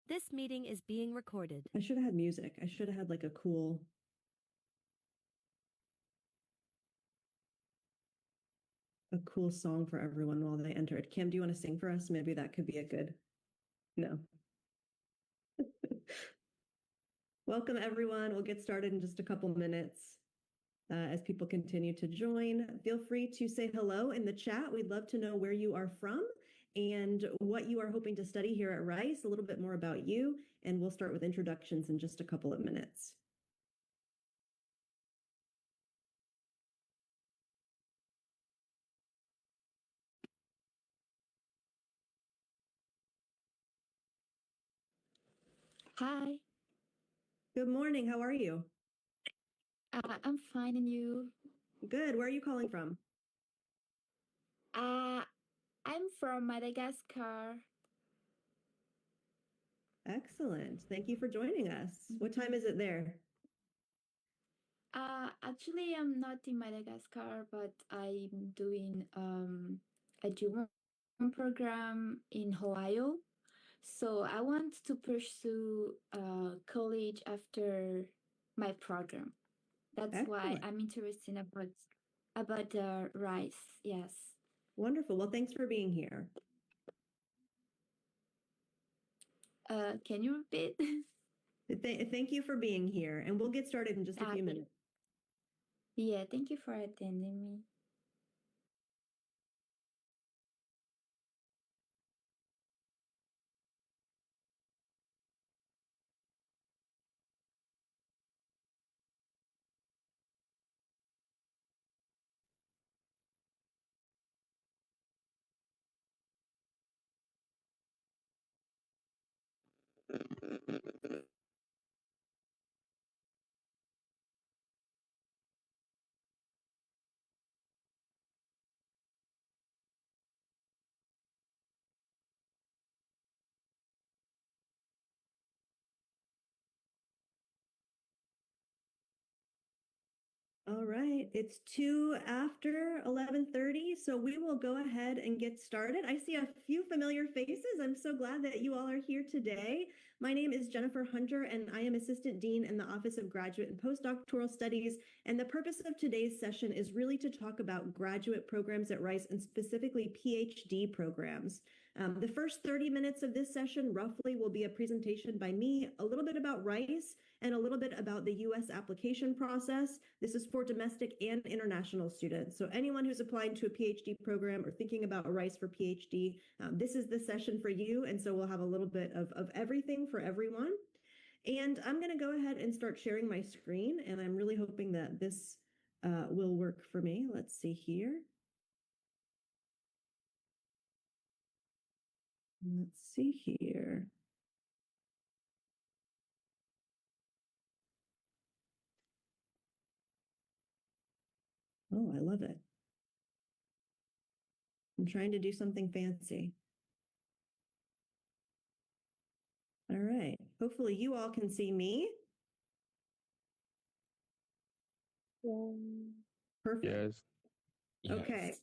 This meeting is being recorded. I should have had music. I should have had like a cool song for everyone while they entered. Kim, do you want to sing for us? Maybe that could be a good. No. Welcome, everyone. We'll get started in just a couple minutes. As people continue to join, feel free to say hello in the chat. We'd love to know where you are from and what you are hoping to study here at Rice, a little bit more about you, and we'll start with introductions in just a couple of minutes. Hi. Good morning. How are you? I'm fine, and you? Good. Where are you calling from? I'm from Madagascar. Excellent. Thank you for joining us. What time is it there? Actually, I'm not in Madagascar, but I'm doing a German program in Ohio. So I want to pursue college after my program. That's why Excellent. I'm interested about rice. Yes. Wonderful. Well, thanks for being here. Can you repeat? Thank you for being here, and we'll get started in just a few minutes. Yeah, thank you for attending me. All right, it's 2 after 11:30, so we will go ahead and get started. I see a few familiar faces. I'm so glad that you all are here today. My name is Jennifer Hunter, and I am Assistant Dean in the Office of Graduate and Postdoctoral Studies. And the purpose of today's session is really to talk about graduate programs at Rice and specifically PhD programs. The first 30 minutes of this session roughly will be a presentation by me, a little bit about Rice, and a little bit about the U.S. application process. This is for domestic and international students. So anyone who's applying to a PhD program or thinking about Rice for PhD, this is the session for you. And so we'll have a little bit of everything for everyone. And I'm going to go ahead and start sharing my screen. And I'm really hoping that this will work for me. Let's see here. Let's see here. Oh, I love it. I'm trying to do something fancy. All right. Hopefully you all can see me. Perfect. Yes. Okay. Yes.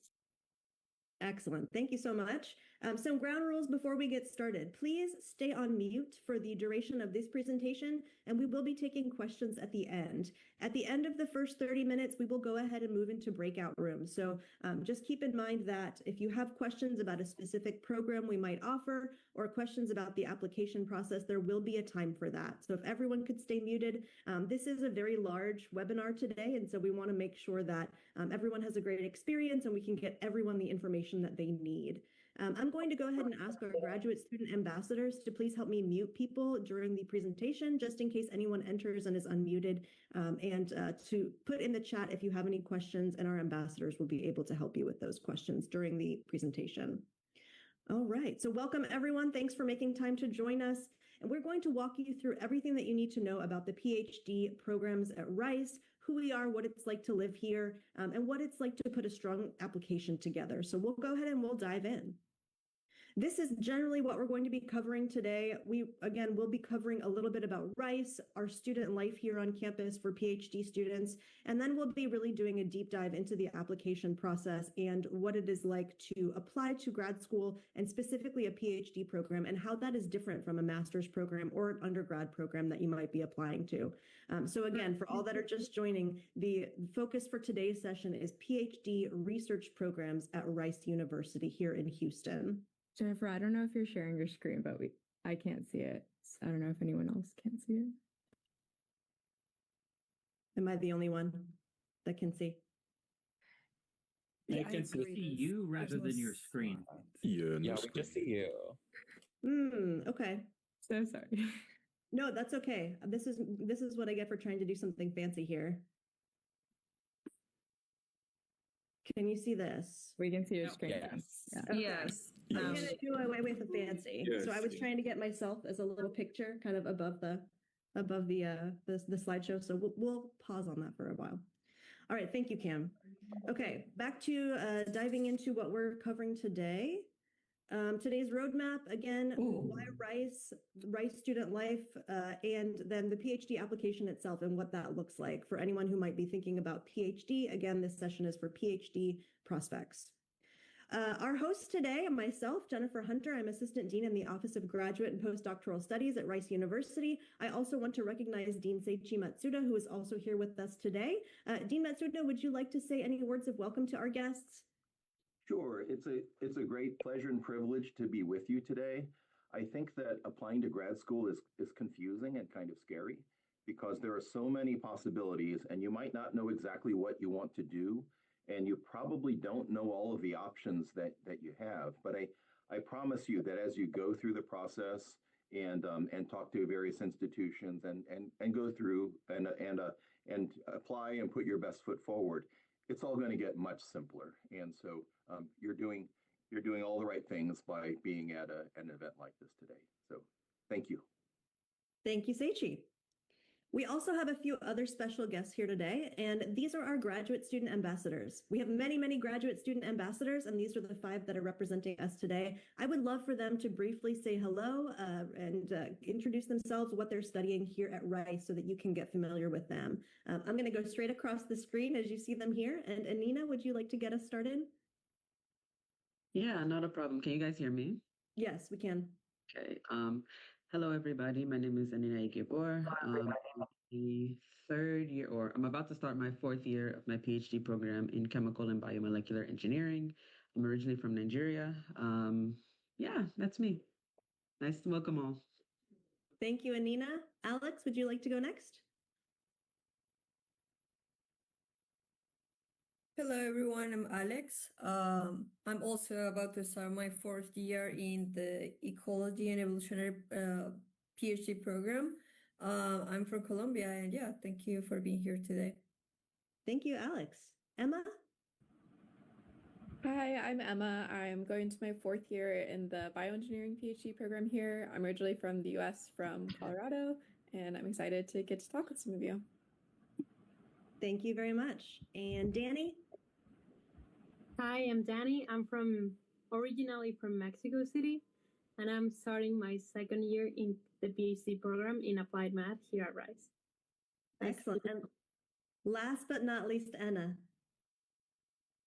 Excellent. Thank you so much. Some ground rules before we get started. Please stay on mute for the duration of this presentation, and we will be taking questions at the end. At the end of the first 30 minutes, we will go ahead and move into breakout rooms. So just keep in mind that if you have questions about a specific program we might offer or questions about the application process, there will be a time for that. So if everyone could stay muted, this is a very large webinar today, and so we want to make sure that everyone has a great experience and we can get everyone the information that they need. I'm going to go ahead and ask our graduate student ambassadors to please help me mute people during the presentation, just in case anyone enters and is unmuted, and to put in the chat if you have any questions, and our ambassadors will be able to help you with those questions during the presentation. All right, so welcome everyone. Thanks for making time to join us. And we're going to walk you through everything that you need to know about the PhD programs at Rice, who we are, what it's like to live here, and what it's like to put a strong application together. So we'll go ahead and we'll dive in. This is generally what we're going to be covering today. Again, we'll be covering a little bit about Rice, our student life here on campus for PhD students, and then we'll be really doing a deep dive into the application process and what it is like to apply to grad school and specifically a PhD program and how that is different from a master's program or an undergrad program that you might be applying to. So again, for all that are just joining, the focus for today's session is PhD research programs at Rice University here in Houston. Jennifer, I don't know if you're sharing your screen, but I can't see it. I don't know if anyone else can see it. Am I the only one that can see? I can see you rather than your screen. Yeah, Yeah, we just see you. Okay. So sorry. No, that's okay. This is what I get for trying to do something fancy here. Can you see this? We can see your screen. Yes. Yeah. Okay. Yes. I'm gonna do away with the fancy. Yes. So I was trying to get myself as a little picture, kind of above the slideshow. So we'll pause on that for a while. All right, thank you, Cam. Okay, back to diving into what we're covering today. Today's roadmap, again, why Rice student life, and then the PhD application itself and what that looks like for anyone who might be thinking about PhD. Again, this session is for PhD prospects. Our hosts today, myself, Jennifer Hunter. I'm Assistant Dean in the Office of Graduate and Postdoctoral Studies at Rice University. I also want to recognize Dean Seichi Matsuda, who is also here with us today. Dean Matsuda, would you like to say any words of welcome to our guests? Sure. It's a great pleasure and privilege to be with you today. I think that applying to grad school is confusing and kind of scary because there are so many possibilities and you might not know exactly what you want to do. And you probably don't know all of the options that you have. But I promise you that as you go through the process and talk to various institutions and go through and apply and put your best foot forward, it's all going to get much simpler. And so you're doing all the right things by being at an event like this today. So thank you. Thank you, Seichi. We also have a few other special guests here today, and these are our graduate student ambassadors. We have many, many graduate student ambassadors, and these are the 5 that are representing us today. I would love for them to briefly say hello and introduce themselves, what they're studying here at Rice so that you can get familiar with them. I'm going to go straight across the screen as you see them here. And Anina, would you like to get us started? Yeah, not a problem. Can you guys hear me? Yes, we can. Okay. Hello, everybody. My name is Anina Igibor. The third year, or I'm about to start my 4th year of my PhD program in chemical and biomolecular engineering. I'm originally from Nigeria. Yeah, that's me. Nice to welcome all. Thank you, Anina. Alex, would you like to go next? Hello everyone, I'm Alex. I'm also about to start my 4th year in the Ecology and Evolutionary PhD program. I'm from Colombia, and yeah, thank you for being here today. Thank you, Alex. Emma? Hi, I'm Emma. I'm going to my 4th year in the bioengineering PhD program here. I'm originally from the US, from Colorado, and I'm excited to get to talk with some of you. Thank you very much. And Danny? Hi, I'm Danny. I'm originally from Mexico City, and I'm starting my 2nd year in the PhD program in applied math here at Rice. Excellent. And last but not least, Anna.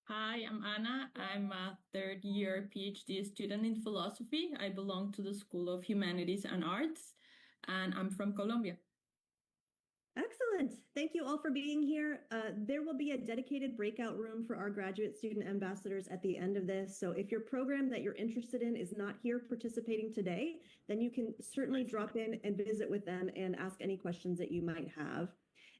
Hi, I'm Anna. I'm a 3rd year PhD student in philosophy. I belong to the School of Humanities and Arts, and I'm from Colombia. Excellent. Thank you all for being here. There will be a dedicated breakout room for our graduate student ambassadors at the end of this. So if your program that you're interested in is not here participating today, then you can certainly drop in and visit with them and ask any questions that you might have.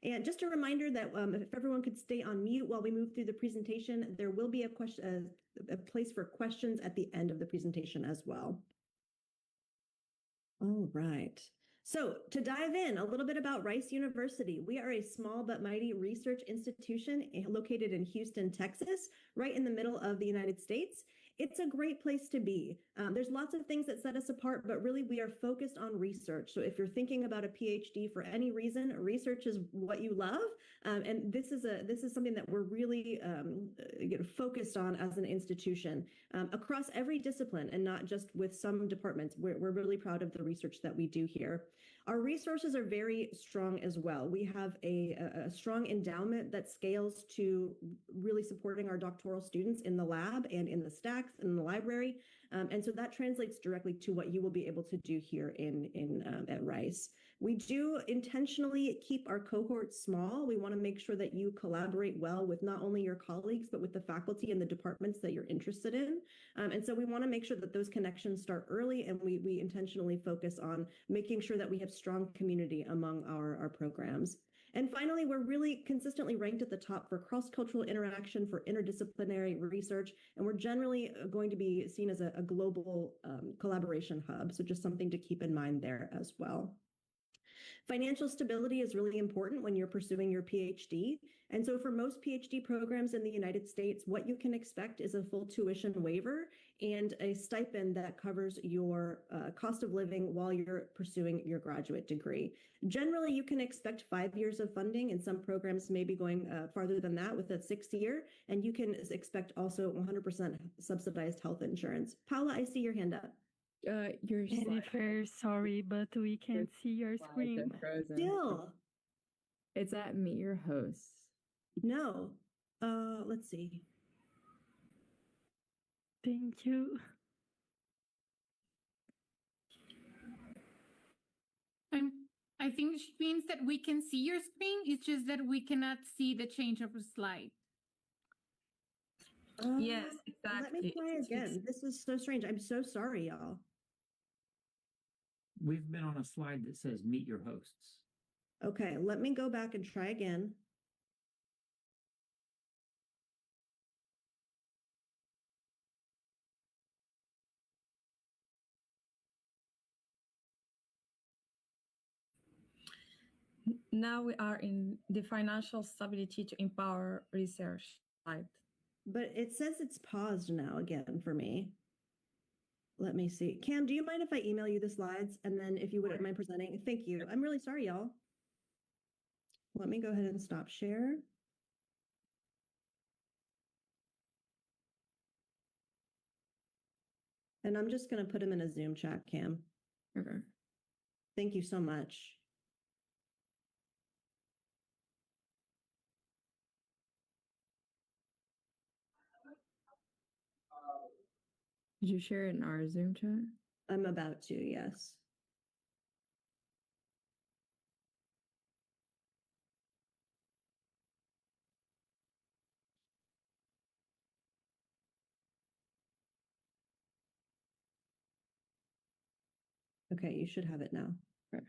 And just a reminder that if everyone could stay on mute while we move through the presentation, there will be a place for questions at the end of the presentation as well. All right. So to dive in, a little bit about Rice University. We are a small but mighty research institution located in Houston, Texas, right in the middle of the United States. it's a great place to be. There's lots of things that set us apart, but really we are focused on research. So if you're thinking about a PhD for any reason, research is what you love. And this is something that we're really focused on as an institution across every discipline and not just with some departments. We're really proud of the research that we do here. Our resources are very strong as well. We have a strong endowment that scales to really supporting our doctoral students in the lab and in the stacks and in the library. And so that translates directly to what you will be able to do here at Rice. We do intentionally keep our cohorts small. We want to make sure that you collaborate well with not only your colleagues, but with the faculty and the departments that you're interested in. And so we want to make sure that those connections start early, and we intentionally focus on making sure that we have strong community among our programs. And finally, we're really consistently ranked at the top for cross-cultural interaction, for interdisciplinary research, and we're generally going to be seen as a global collaboration hub. So just something to keep in mind there as well. Financial stability is really important when you're pursuing your PhD. And so for most PhD programs in the United States, what you can expect is a full tuition waiver and a stipend that covers your cost of living while you're pursuing your graduate degree. Generally, you can expect 5 years of funding, and some programs may be going farther than that with a 6th year. And you can expect also 100% subsidized health insurance. Paula, I see your hand up. Your Jennifer, sorry, but we can't see your screen. Still. It's at Meet Your Host. No. Let's see. Thank you. I think it means that we can see your screen. It's just that we cannot see the change of a slide. Yes, exactly. Let me try again. This is so strange. I'm so sorry, y'all. We've been on a slide that says meet your hosts. Okay, let me go back and try again. Now we are in the financial stability to empower research slide. But it says it's paused now again for me. Let me see. Cam, do you mind if I email you the slides? And then if you wouldn't mind presenting, thank you. I'm really sorry, y'all. Let me go ahead and stop share. And I'm just going to put him in a Zoom chat, Cam. Okay. Thank you so much. Did you share it in our Zoom chat? I'm about to, yes. Okay, you should have it now. Okay.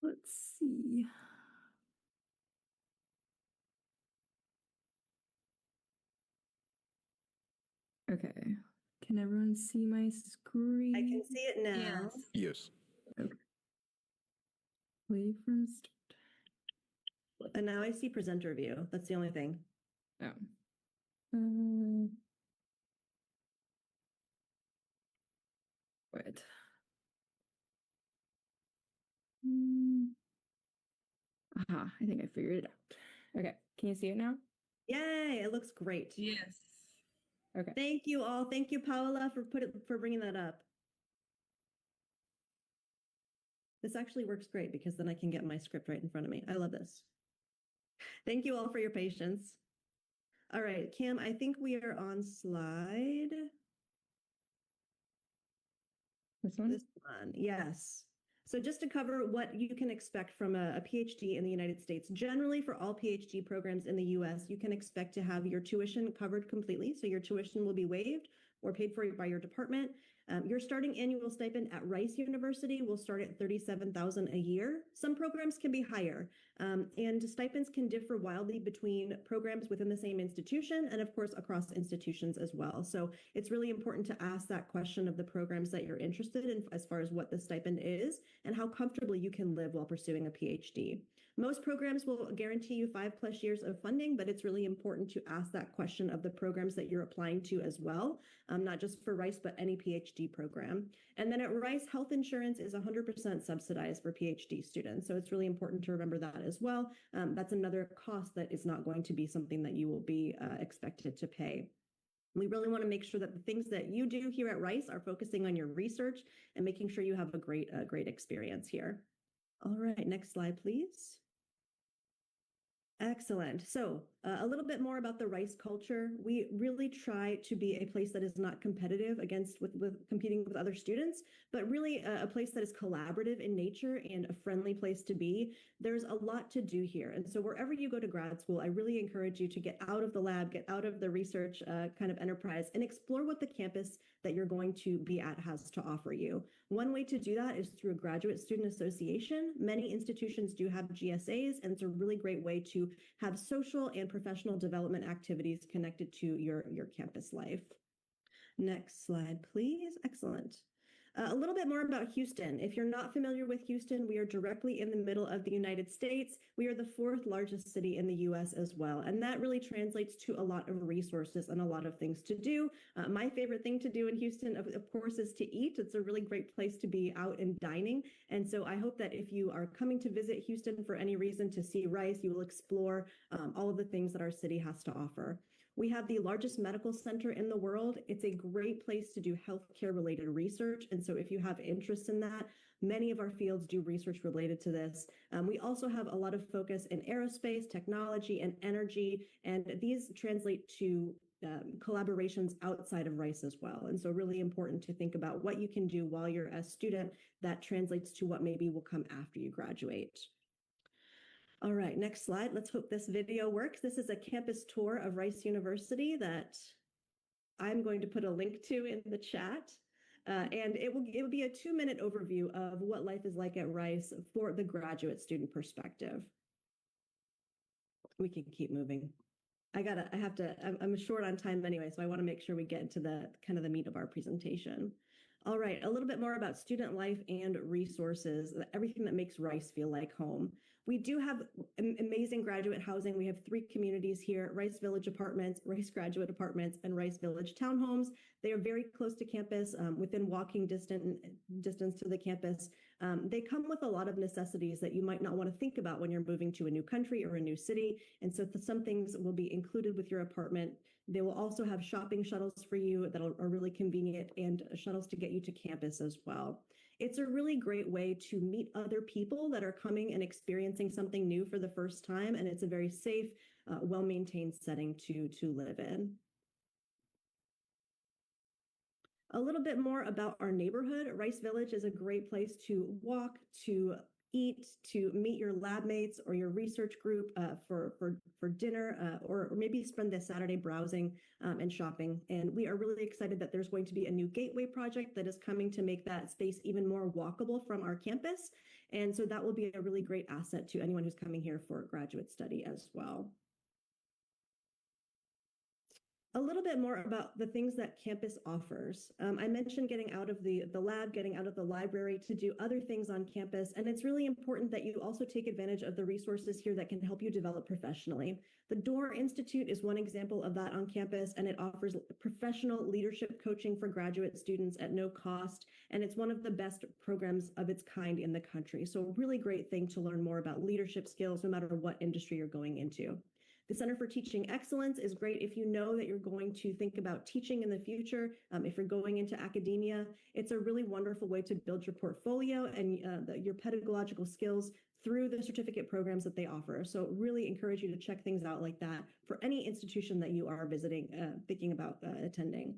Let's see. Okay. Can everyone see my screen? I can see it now. Yes. Okay. Play from start. And now I see presenter view. That's the only thing. Oh. Wait. Aha, I think I figured it out. Okay, can you see it now? Yay, it looks great. Yes. Okay. Thank you all. Thank you, Paola, for bringing that up. This actually works great because then I can get my script right in front of me. I love this. Thank you all for your patience. All right, Cam, I think we are on slide. This one? This one, yes. So just to cover what you can expect from a PhD in the United States, generally for all PhD programs in the US, you can expect to have your tuition covered completely. So your tuition will be waived or paid for by your department. Your starting annual stipend at Rice University will start at $37,000 a year. Some programs can be higher. And stipends can differ wildly between programs within the same institution and, of course, across institutions as well. So it's really important to ask that question of the programs that you're interested in as far as what the stipend is and how comfortably you can live while pursuing a PhD. Most programs will guarantee you 5+ years of funding, but it's really important to ask that question of the programs that you're applying to as well, not just for Rice, but any PhD program. And then at Rice, health insurance is 100% subsidized for PhD students. So it's really important to remember that as well. That's another cost that is not going to be something that you will be expected to pay. We really want to make sure that the things that you do here at Rice are focusing on your research and making sure you have a great experience here. All right, next slide, please. Excellent. So a little bit more about the Rice culture. We really try to be a place that is not competitive with competing with other students, but really a place that is collaborative in nature and a friendly place to be. There's a lot to do here. And so wherever you go to grad school, I really encourage you to get out of the lab, get out of the research kind of enterprise and explore what the campus that you're going to be at has to offer you. One way to do that is through a graduate student association. Many institutions do have GSAs, and it's a really great way to have social and professional development activities connected to your campus life. Next slide, please. Excellent. A little bit more about Houston. If you're not familiar with Houston, we are directly in the middle of the United States. We are the 4th largest city in the US as well. And that really translates to a lot of resources and a lot of things to do. My favorite thing to do in Houston, of course, is to eat. It's a really great place to be out and dining. And so I hope that if you are coming to visit Houston for any reason to see Rice, you will explore all of the things that our city has to offer. We have the largest medical center in the world. It's a great place to do healthcare related research. And so if you have interest in that, many of our fields do research related to this. We also have a lot of focus in aerospace, technology, and energy. And these translate to collaborations outside of Rice as well. And so really important to think about what you can do while you're a student that translates to what maybe will come after you graduate. All right, next slide. Let's hope this video works. This is a campus tour of Rice University that I'm going to put a link to in the chat. And it will be a 2-minute overview of what life is like at Rice for the graduate student perspective. We can keep moving. I'm short on time anyway, so I want to make sure we get into the kind of the meat of our presentation. All right, a little bit more about student life and resources, everything that makes Rice feel like home. We do have amazing graduate housing. We have 3 communities here: Rice Village Apartments, Rice Graduate Apartments, and Rice Village Townhomes. They are very close to campus, within walking distance to the campus. They come with a lot of necessities that you might not want to think about when you're moving to a new country or a new city. And so some things will be included with your apartment. They will also have shopping shuttles for you that are really convenient, and shuttles to get you to campus as well. It's a really great way to meet other people that are coming and experiencing something new for the first time. And it's a very safe, well-maintained setting to live in. A little bit more about our neighborhood. Rice Village is a great place to walk, to eat, to meet your lab mates or your research group for dinner, or maybe spend this Saturday browsing and shopping. And we are really excited that there's going to be a new gateway project that is coming to make that space even more walkable from our campus. And so that will be a really great asset to anyone who's coming here for graduate study as well. A little bit more about the things that campus offers. I mentioned getting out of the lab, getting out of the library to do other things on campus. And it's really important that you also take advantage of the resources here that can help you develop professionally. The Door Institute is one example of that on campus, and it offers professional leadership coaching for graduate students at no cost. And it's one of the best programs of its kind in the country. So a really great thing to learn more about leadership skills, no matter what industry you're going into. The Center for Teaching Excellence is great if you know that you're going to think about teaching in the future. If you're going into academia, it's a really wonderful way to build your portfolio and your pedagogical skills through the certificate programs that they offer. So really encourage you to check things out like that for any institution that you are visiting, thinking about attending.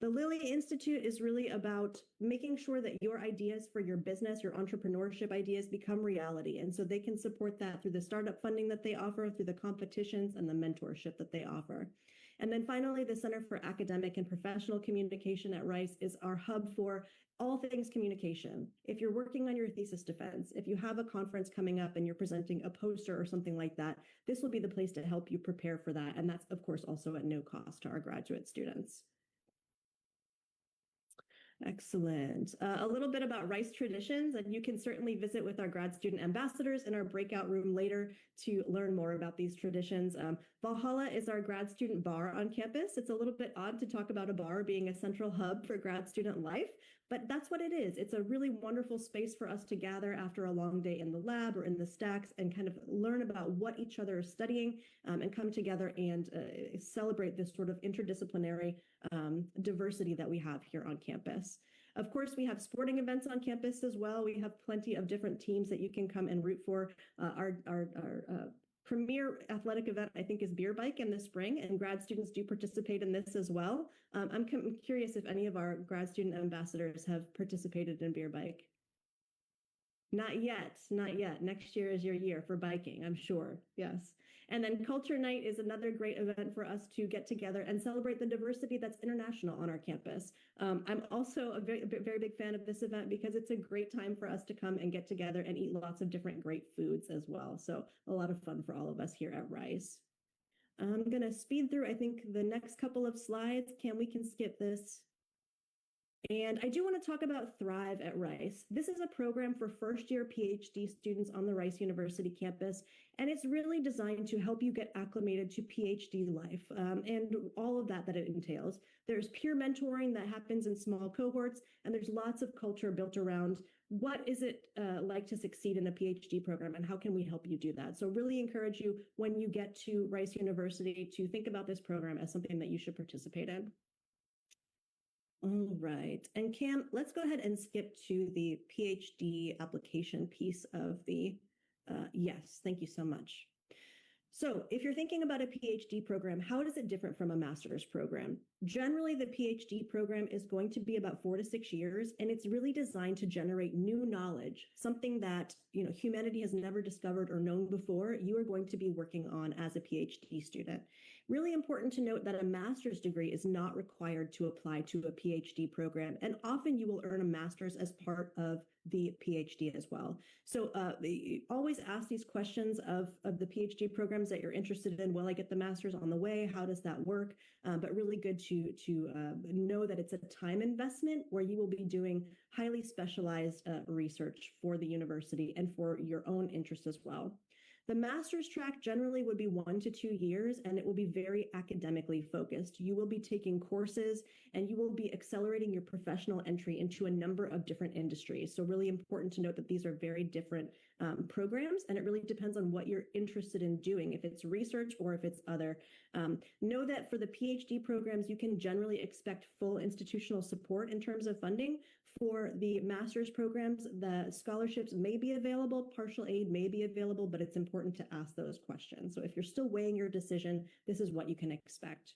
The Lilly Institute is really about making sure that your ideas for your business, your entrepreneurship ideas become reality. And so they can support that through the startup funding that they offer, through the competitions and the mentorship that they offer. And then finally, the Center for Academic and Professional Communication at Rice is our hub for all things communication. If you're working on your thesis defense, if you have a conference coming up and you're presenting a poster or something like that, this will be the place to help you prepare for that. And that's, of course, also at no cost to our graduate students. Excellent. A little bit about Rice traditions, and you can certainly visit with our grad student ambassadors in our breakout room later to learn more about these traditions. Valhalla is our grad student bar on campus. It's a little bit odd to talk about a bar being a central hub for grad student life, but that's what it is. It's a really wonderful space for us to gather after a long day in the lab or in the stacks and kind of learn about what each other is studying and come together and celebrate this sort of interdisciplinary diversity that we have here on campus. Of course, we have sporting events on campus as well. We have plenty of different teams that you can come and root for. Our premier athletic event, I think, is beer bike in the spring, and grad students do participate in this as well. I'm curious if any of our grad student ambassadors have participated in beer bike. Not yet, not yet. Next year is your year for biking, I'm sure. Yes. And then Culture Night is another great event for us to get together and celebrate the diversity that's international on our campus. I'm also a very big fan of this event because it's a great time for us to come and get together and eat lots of different great foods as well. So a lot of fun for all of us here at Rice. I'm going to speed through, I think, the next couple of slides. We can skip this. And I do want to talk about Thrive at Rice. This is a program for first-year PhD students on the Rice University campus, and it's really designed to help you get acclimated to PhD life and all of that it entails. There's peer mentoring that happens in small cohorts, and there's lots of culture built around what is it like to succeed in a PhD program and how can we help you do that. So really encourage you when you get to Rice University to think about this program as something that you should participate in. All right. And Cam, let's go ahead and skip to the PhD application piece of the, yes, thank you so much. So if you're thinking about a PhD program, how is it different from a master's program? Generally, the PhD program is going to be about 4 to 6 years, and it's really designed to generate new knowledge, something that humanity has never discovered or known before. You are going to be working on as a PhD student. Really important to note that a master's degree is not required to apply to a PhD program, and often you will earn a master's as part of the PhD as well. So always ask these questions of the PhD programs that you're interested in. Will I get the master's on the way? How does that work? But really good to know that it's a time investment where you will be doing highly specialized research for the university and for your own interest as well. The master's track generally would be 1 to 2 years, and it will be very academically focused. You will be taking courses, and you will be accelerating your professional entry into a number of different industries. So really important to note that these are very different programs, and it really depends on what you're interested in doing, if it's research or if it's other. Know that for the PhD programs, you can generally expect full institutional support in terms of funding. For the master's programs, the scholarships may be available, partial aid may be available, but it's important to ask those questions. So if you're still weighing your decision, this is what you can expect.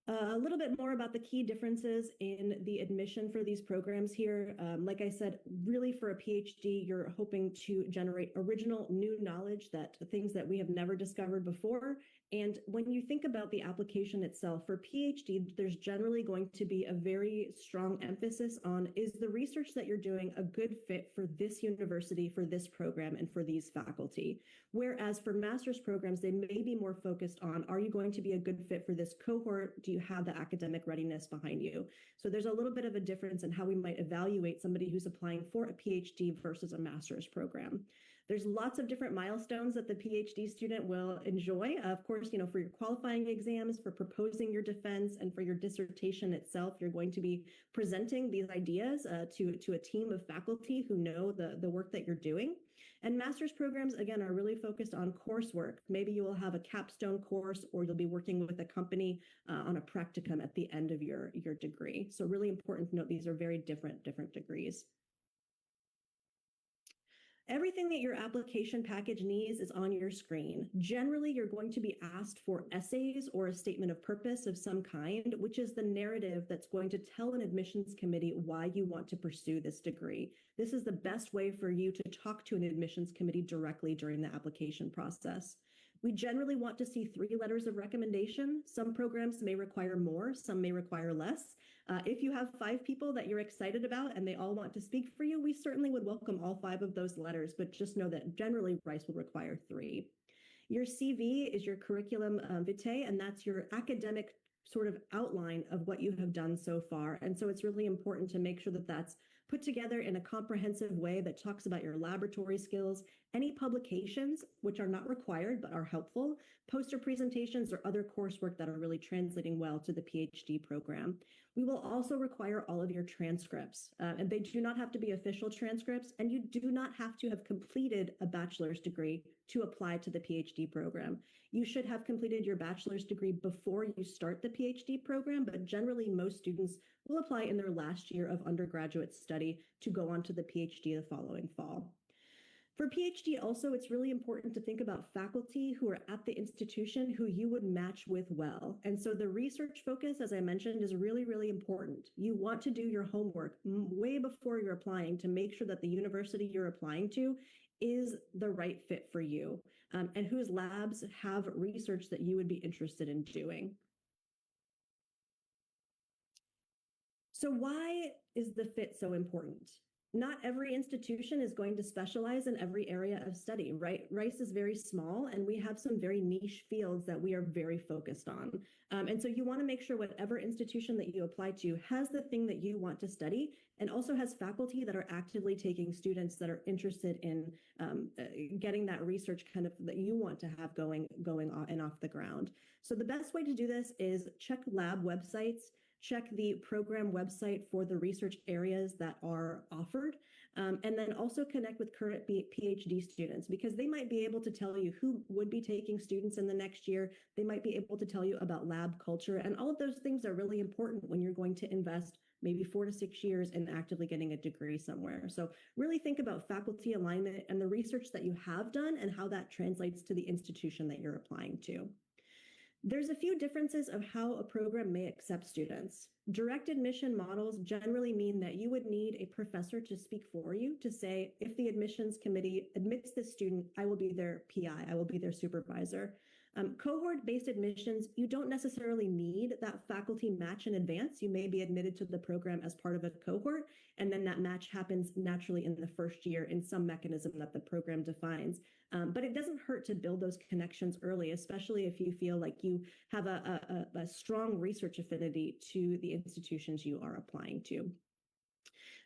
A little bit more about the key differences in the admission for these programs here. Like I said, really for a PhD, you're hoping to generate original new knowledge, things that we have never discovered before. And when you think about the application itself for PhD, there's generally going to be a very strong emphasis on, is the research that you're doing a good fit for this university, for this program, and for these faculty? Whereas for master's programs, they may be more focused on, are you going to be a good fit for this cohort? Do you have the academic readiness behind you? So there's a little bit of a difference in how we might evaluate somebody who's applying for a PhD versus a master's program. There's lots of different milestones that the PhD student will enjoy. Of course, for your qualifying exams, for proposing your defense, and for your dissertation itself, you're going to be presenting these ideas to a team of faculty who know the work that you're doing. And master's programs, again, are really focused on coursework. Maybe you will have a capstone course, or you'll be working with a company on a practicum at the end of your degree. So really important to note these are very different degrees. Everything that your application package needs is on your screen. Generally, you're going to be asked for essays or a statement of purpose of some kind, which is the narrative that's going to tell an admissions committee why you want to pursue this degree. This is the best way for you to talk to an admissions committee directly during the application process. We generally want to see 3 letters of recommendation. Some programs may require more, some may require less. If you have 5 people that you're excited about and they all want to speak for you, we certainly would welcome all 5 of those letters, but just know that generally Rice will require 3. Your CV is your curriculum vitae, and that's your academic sort of outline of what you have done so far. And so it's really important to make sure that that's put together in a comprehensive way that talks about your laboratory skills, any publications, which are not required but are helpful, poster presentations, or other coursework that are really translating well to the PhD program. We will also require all of your transcripts, and they do not have to be official transcripts, and you do not have to have completed a bachelor's degree to apply to the PhD program. You should have completed your bachelor's degree before you start the PhD program, but generally most students will apply in their last year of undergraduate study to go on to the PhD the following fall. For PhD also, it's really important to think about faculty who are at the institution who you would match with well. And so the research focus, as I mentioned, is really, really important. You want to do your homework way before you're applying to make sure that the university you're applying to is the right fit for you, and whose labs have research that you would be interested in doing. So why is the fit so important? Not every institution is going to specialize in every area of study, right? Rice is very small, and we have some very niche fields that we are very focused on. And so you want to make sure whatever institution that you apply to has the thing that you want to study, and also has faculty that are actively taking students that are interested in getting that research kind of that you want to have going on and off the ground. So the best way to do this is check lab websites, check the program website for the research areas that are offered, and then also connect with current PhD students, because they might be able to tell you who would be taking students in the next year. They might be able to tell you about lab culture, and all of those things are really important when you're going to invest maybe 4 to 6 years in actively getting a degree somewhere. So really think about faculty alignment and the research that you have done and how that translates to the institution that you're applying to. There's a few differences of how a program may accept students. Direct admission models generally mean that you would need a professor to speak for you to say, if the admissions committee admits this student, I will be their PI, I will be their supervisor. Cohort-based admissions, you don't necessarily need that faculty match in advance. You may be admitted to the program as part of a cohort, and then that match happens naturally in the first year in some mechanism that the program defines. But it doesn't hurt to build those connections early, especially if you feel like you have a strong research affinity to the institutions you are applying to.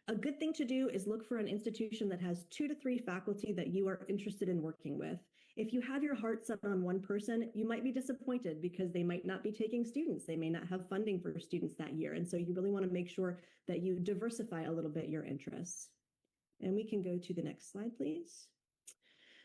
A good thing to do is look for an institution that has 2 to 3 faculty that you are interested in working with. If you have your heart set on one person, you might be disappointed because they might not be taking students. They may not have funding for students that year. And so you really want to make sure that you diversify a little bit your interests. And we can go to the next slide, please.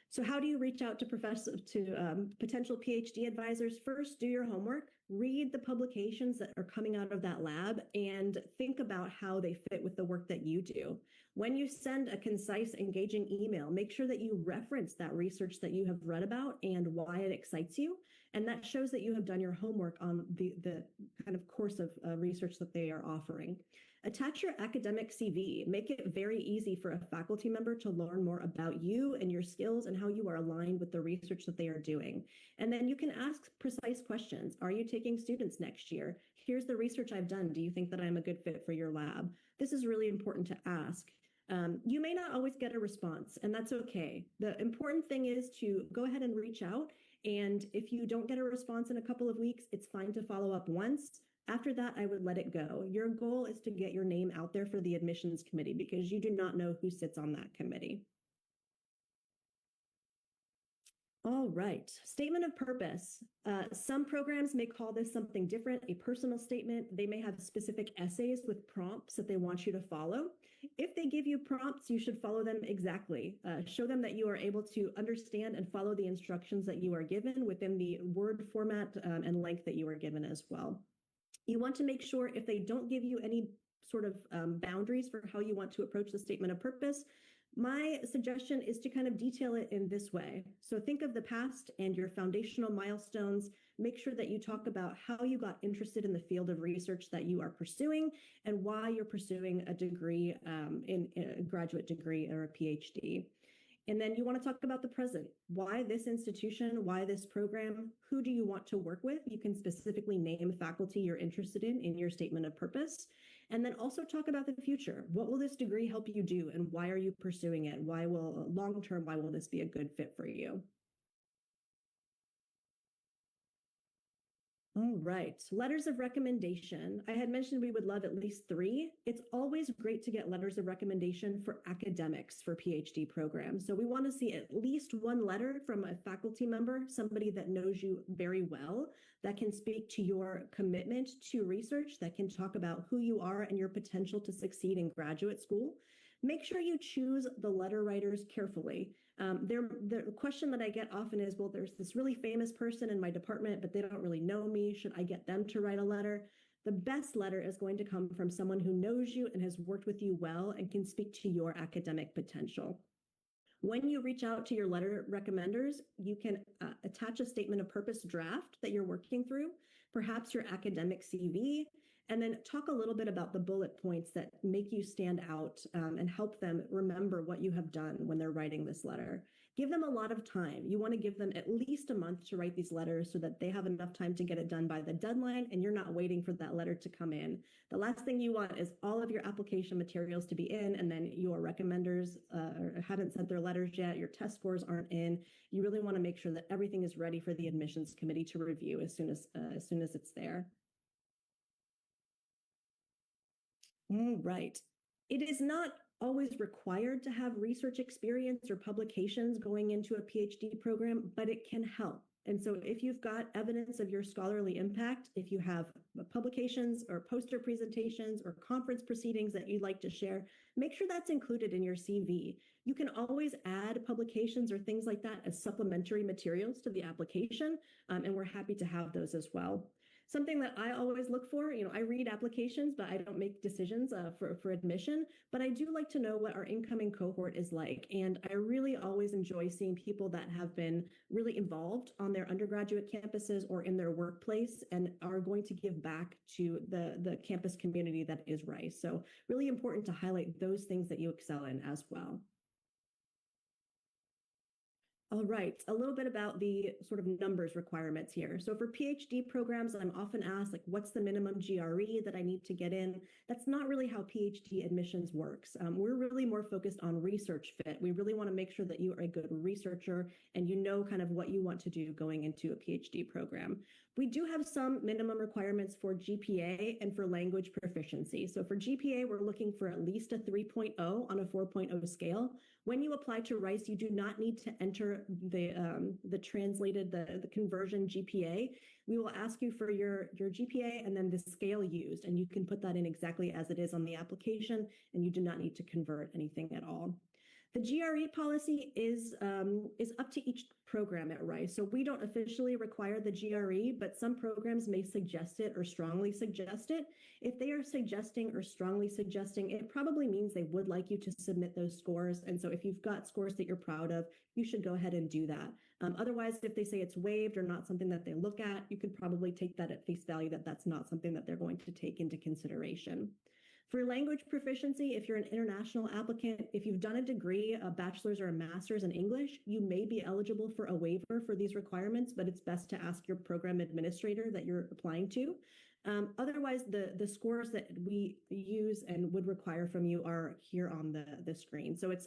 So how do you reach out to potential PhD advisors? First, do your homework, read the publications that are coming out of that lab, and think about how they fit with the work that you do. When you send a concise, engaging email, make sure that you reference that research that you have read about and why it excites you. And that shows that you have done your homework on the kind of course of research that they are offering. Attach your academic CV. Make it very easy for a faculty member to learn more about you and your skills and how you are aligned with the research that they are doing. And then you can ask precise questions. Are you taking students next year? Here's the research I've done. Do you think that I'm a good fit for your lab? This is really important to ask. You may not always get a response, and that's okay. The important thing is to go ahead and reach out. And if you don't get a response in a couple of weeks, it's fine to follow up once. After that, I would let it go. Your goal is to get your name out there for the admissions committee because you do not know who sits on that committee. All right, statement of purpose. Some programs may call this something different, a personal statement. They may have specific essays with prompts that they want you to follow. If they give you prompts, you should follow them exactly. Show them that you are able to understand and follow the instructions that you are given within the word format and length that you are given as well. You want to make sure if they don't give you any sort of boundaries for how you want to approach the statement of purpose, my suggestion is to kind of detail it in this way. So think of the past and your foundational milestones. Make sure that you talk about how you got interested in the field of research that you are pursuing and why you're pursuing a degree in a graduate degree or a PhD. And then you want to talk about the present. Why this institution? Why this program? Who do you want to work with? You can specifically name faculty you're interested in your statement of purpose. And then also talk about the future. What will this degree help you do? And why are you pursuing it? Why will this be a good fit for you? All right, letters of recommendation. I had mentioned we would love at least 3. It's always great to get letters of recommendation for academics for PhD programs. So we want to see at least 1 letter from a faculty member, somebody that knows you very well, that can speak to your commitment to research, that can talk about who you are and your potential to succeed in graduate school. Make sure you choose the letter writers carefully. The question that I get often is, well, there's this really famous person in my department, but they don't really know me. Should I get them to write a letter? The best letter is going to come from someone who knows you and has worked with you well and can speak to your academic potential. When you reach out to your letter recommenders, you can attach a statement of purpose draft that you're working through, perhaps your academic CV, and then talk a little bit about the bullet points that make you stand out and help them remember what you have done when they're writing this letter. Give them a lot of time. You want to give them at least a month to write these letters so that they have enough time to get it done by the deadline and you're not waiting for that letter to come in. The last thing you want is all of your application materials to be in and then your recommenders haven't sent their letters yet, your test scores aren't in. You really want to make sure that everything is ready for the admissions committee to review as soon as it's there. All right. It is not always required to have research experience or publications going into a PhD program, but it can help. And so if you've got evidence of your scholarly impact, if you have publications or poster presentations or conference proceedings that you'd like to share, make sure that's included in your CV. You can always add publications or things like that as supplementary materials to the application, and we're happy to have those as well. Something that I always look for, I read applications, but I don't make decisions for admission, but I do like to know what our incoming cohort is like. And I really always enjoy seeing people that have been really involved on their undergraduate campuses or in their workplace and are going to give back to the campus community that is Rice. So really important to highlight those things that you excel in as well. All right, a little bit about the sort of numbers requirements here. So for PhD programs, I'm often asked, like, what's the minimum GRE that I need to get in? That's not really how PhD admissions works. We're really more focused on research fit. We really want to make sure that you are a good researcher and you know kind of what you want to do going into a PhD program. We do have some minimum requirements for GPA and for language proficiency. So for GPA, we're looking for at least a 3.0 on a 4.0 scale. When you apply to Rice, you do not need to enter the conversion GPA. We will ask you for your GPA and then the scale used, and you can put that in exactly as it is on the application, and you do not need to convert anything at all. The GRE policy is up to each program at Rice. So we don't officially require the GRE, but some programs may suggest it or strongly suggest it. If they are suggesting or strongly suggesting, it probably means they would like you to submit those scores. And so if you've got scores that you're proud of, you should go ahead and do that. Otherwise, if they say it's waived or not something that they look at, you could probably take that at face value that that's not something that they're going to take into consideration. For language proficiency, if you're an international applicant, if you've done a degree, a bachelor's or a master's in English, you may be eligible for a waiver for these requirements, but it's best to ask your program administrator that you're applying to. Otherwise, the scores that we use and would require from you are here on the screen. So it's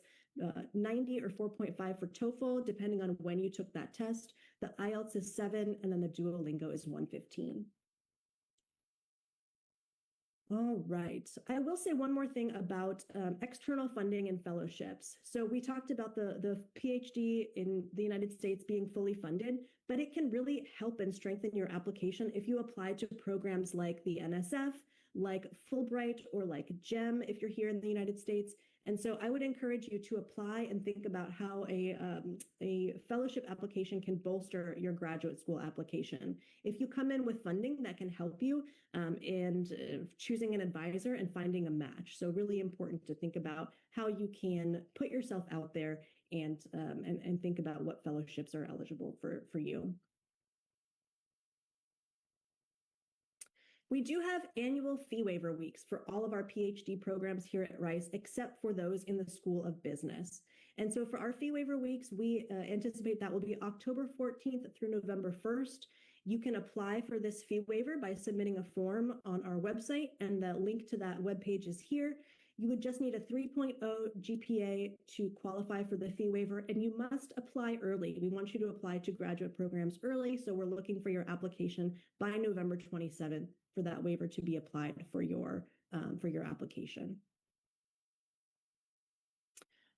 90 or 4.5 for TOEFL, depending on when you took that test. The IELTS is 7, and then the Duolingo is 115. All right. I will say one more thing about external funding and fellowships. So we talked about the PhD in the United States being fully funded, but it can really help and strengthen your application if you apply to programs like the NSF, like Fulbright, or like GEM if you're here in the United States. And so I would encourage you to apply and think about how a fellowship application can bolster your graduate school application. If you come in with funding, that can help you in choosing an advisor and finding a match. So really important to think about how you can put yourself out there and think about what fellowships are eligible for you. We do have annual fee waiver weeks for all of our PhD programs here at Rice, except for those in the School of Business. And so for our fee waiver weeks, we anticipate that will be October 14th through November 1st. You can apply for this fee waiver by submitting a form on our website, and the link to that webpage is here. You would just need a 3.0 GPA to qualify for the fee waiver, and you must apply early. We want you to apply to graduate programs early, so we're looking for your application by November 27th for that waiver to be applied for your application.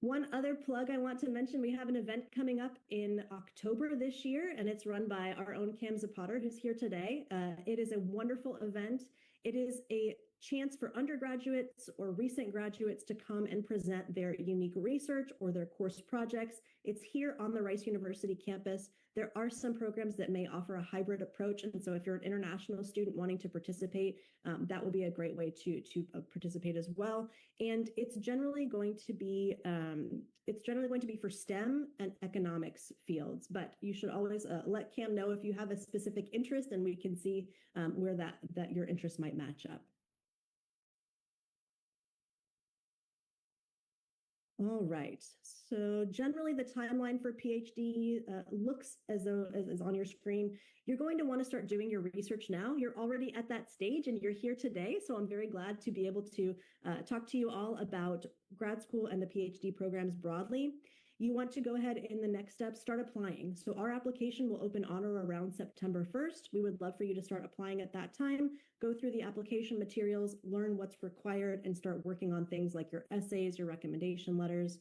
One other plug I want to mention, we have an event coming up in October this year, and it's run by our own Cam Zapata, who's here today. It is a wonderful event. It is a chance for undergraduates or recent graduates to come and present their unique research or their course projects. It's here on the Rice University campus. There are some programs that may offer a hybrid approach, and so if you're an international student wanting to participate, that will be a great way to participate as well. And it's generally going to be for STEM and economics fields, but you should always let Cam know if you have a specific interest, and we can see where that your interest might match up. All right. So generally the timeline for PhD looks as though as on your screen. You're going to want to start doing your research now. You're already at that stage and you're here today. So I'm very glad to be able to talk to you all about grad school and the PhD programs broadly. You want to go ahead in the next step, start applying. So our application will open on or around September 1st. We would love for you to start applying at that time, go through the application materials, learn what's required, and start working on things like your essays, your recommendation letters.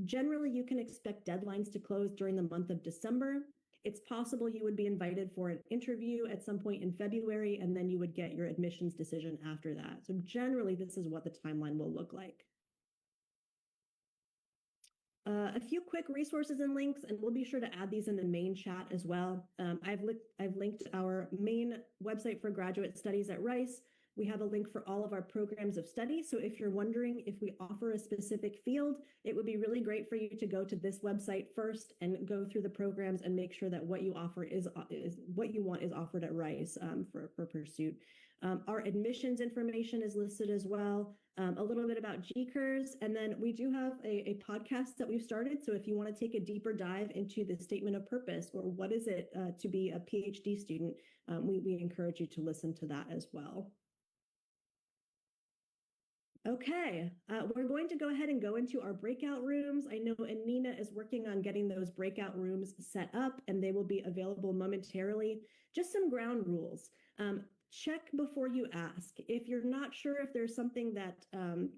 Generally, you can expect deadlines to close during the month of December. It's possible you would be invited for an interview at some point in February, and then you would get your admissions decision after that. So generally, this is what the timeline will look like. A few quick resources and links, and we'll be sure to add these in the main chat as well. I've linked our main website for graduate studies at Rice. We have a link for all of our programs of study. So if you're wondering if we offer a specific field, it would be really great for you to go to this website first and go through the programs and make sure that what you offer is what you want is offered at Rice for pursuit. Our admissions information is listed as well. A little bit about GCURS, and then we do have a podcast that we've started. So if you want to take a deeper dive into the statement of purpose or what is it to be a PhD student, we encourage you to listen to that as well. Okay, we're going to go ahead and go into our breakout rooms. I know Anina is working on getting those breakout rooms set up, and they will be available momentarily. Just some ground rules. Check before you ask. If you're not sure if there's something that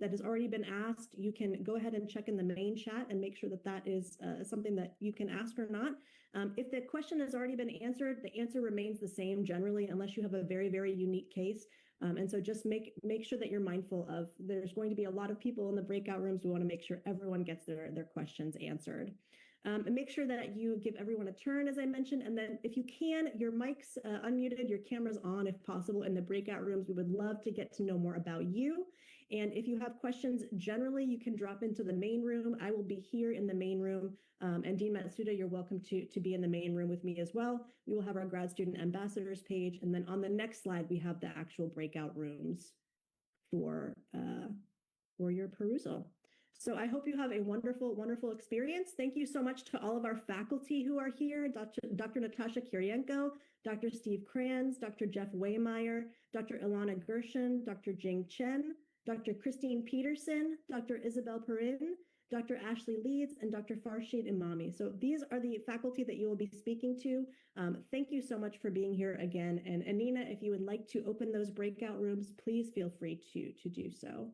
has already been asked, you can go ahead and check in the main chat and make sure that is something that you can ask or not. If the question has already been answered, the answer remains the same generally, unless you have a very, very unique case. And so just make sure that you're mindful of there's going to be a lot of people in the breakout rooms. We want to make sure everyone gets their questions answered. And make sure that you give everyone a turn, as I mentioned, and then if you can, your mic's unmuted, your camera's on if possible in the breakout rooms. We would love to get to know more about you. And if you have questions, generally, you can drop into the main room. I will be here in the main room. And Dean Matsuda, you're welcome to be in the main room with me as well. We will have our grad student ambassadors page. And then on the next slide, we have the actual breakout rooms for your perusal. So I hope you have a wonderful, wonderful experience. Thank you so much to all of our faculty who are here, Dr. Natasha Kirienko, Dr. Steve Kranz, Dr. Jeff Waymeyer, Dr. Ilana Gershon, Dr. Jing Chen, Dr. Christine Peterson, Dr. Isabel Perrin, Dr. Ashley Leeds, and Dr. Farshid Imami. So these are the faculty that you will be speaking to. Thank you so much for being here again. And Anina, if you would like to open those breakout rooms, please feel free to do so.